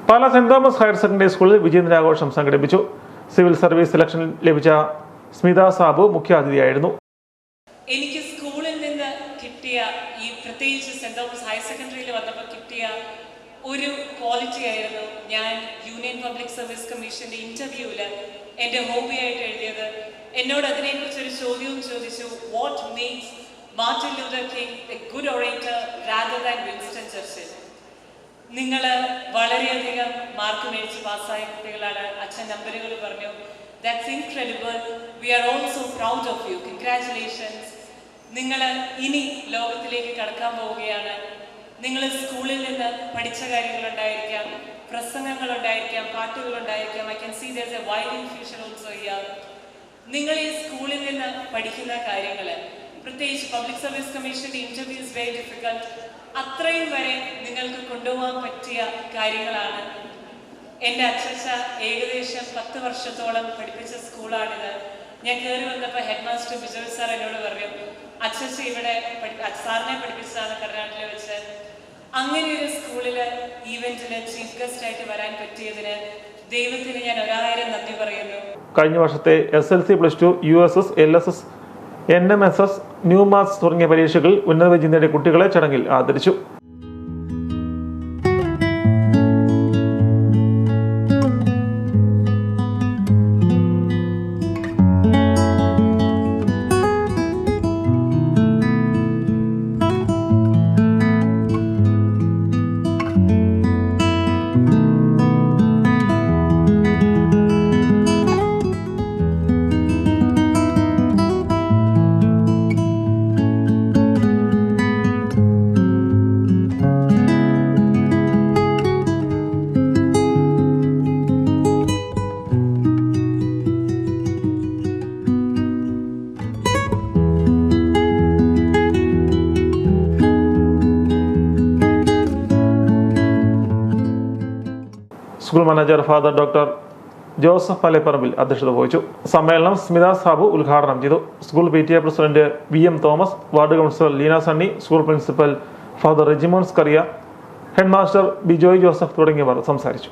Pala saint Thomas higher secondary സ്കൂളിൽ വിജയദിനാഘോഷം സംഘടിപ്പിച്ചു. Civil service സെലക്ഷനിൽ ലഭിച്ച സ്മിത സാബു മുഖ്യാതിഥിയായിരുന്നു. എനിക്ക് സ്കൂളിൽ നിന്ന് കിട്ടിയ ഈ പ്രത്യേകിച്ച് സെന്റ് തോമസ് ഹയർ സെക്കൻഡറിയിൽ വന്നപ്പോൾ കിട്ടിയ ഒരു ക്വാളിറ്റി ആയിരുന്നു ഞാൻ യൂണിയൻ പബ്ലിക് സർവീസ് കമ്മീഷന്റെ ഇന്റർവ്യൂവിൽ എൻ്റെ ഹോബിയായിട്ട് എഴുതിയത്. എന്നോട് അതിനെക്കുറിച്ചൊരു ചോദ്യവും ചോദിച്ചു, what makes Martin Luther King a good orator rather than Winston Churchill. നിങ്ങൾ വളരെയധികം മാർക്ക് മേടിച്ച് പാസ്സായ കുട്ടികളാണ്. അച്ഛൻ നമ്പറുകൾ പറഞ്ഞു. That's incredible. We are also proud of you. Congratulations. നിങ്ങൾ ഇനി ലോകത്തിലേക്ക് കടക്കാൻ പോവുകയാണ്. നിങ്ങൾ സ്കൂളിൽ നിന്ന് പഠിച്ച കാര്യങ്ങളുണ്ടായിരിക്കാം, പ്രസംഗങ്ങളുണ്ടായിരിക്കാം, പാട്ടുകളുണ്ടായിരിക്കാം. I can see there a wide infusion also here. നിങ്ങൾ ഈ സ്കൂളിൽ നിന്ന് പഠിക്കുന്ന കാര്യങ്ങൾ, പ്രത്യേകിച്ച് പബ്ലിക് സർവീസ് കമ്മീഷന്റെ ഇന്റർവ്യൂ ഇസ് വെരി ഡിഫിക്കൽട്ട്. അത്രയും വരെ നിങ്ങൾക്ക് കൊണ്ടുപോകാൻ പറ്റിയ കാര്യങ്ങളാണ്. എൻ്റെ അച്ഛച്ച ഏകദേശം 10 വർഷത്തോളം പഠിപ്പിച്ച സ്കൂളാണിത്. ഞാൻ കയറി വന്നപ്പോൾ ഹെഡ് മാസ്റ്റർ ബിജോയ് സാർ എന്നോട് പറഞ്ഞു, അച്ഛച്ച ഇവിടെ സാറിനെ പഠിപ്പിച്ചതാണ് കർണാടകയിൽ വെച്ച്. അങ്ങനെ ഒരു സ്കൂളില് ഈവെന്റിന് ചീഫ് ഗസ്റ്റ് ആയിട്ട് വരാൻ പറ്റിയതിന് ദൈവത്തിന് ഞാൻ 1000 നന്ദി പറയുന്നു. കഴിഞ്ഞ വർഷത്തെ SLC +2 USS LSS NMSS new maths തുടങ്ങിയ പരീക്ഷകളിൽ ഉന്നത വിജയം നേടിയ കുട്ടികളെ ചടങ്ങിൽ ആദരിച്ചു. School manager father doctor Joseph Paleparambil അധ്യക്ഷത വഹിച്ചു. സമ്മേളനം സ്മിത സാബു ഉദ്ഘാടനം ചെയ്തു. School PTA president VM Thomas, ward councillor Leena Sunny, school principal father Rejimon Scaria, head master Bijoy Joseph തുടങ്ങിയവർ സംസാരിച്ചു.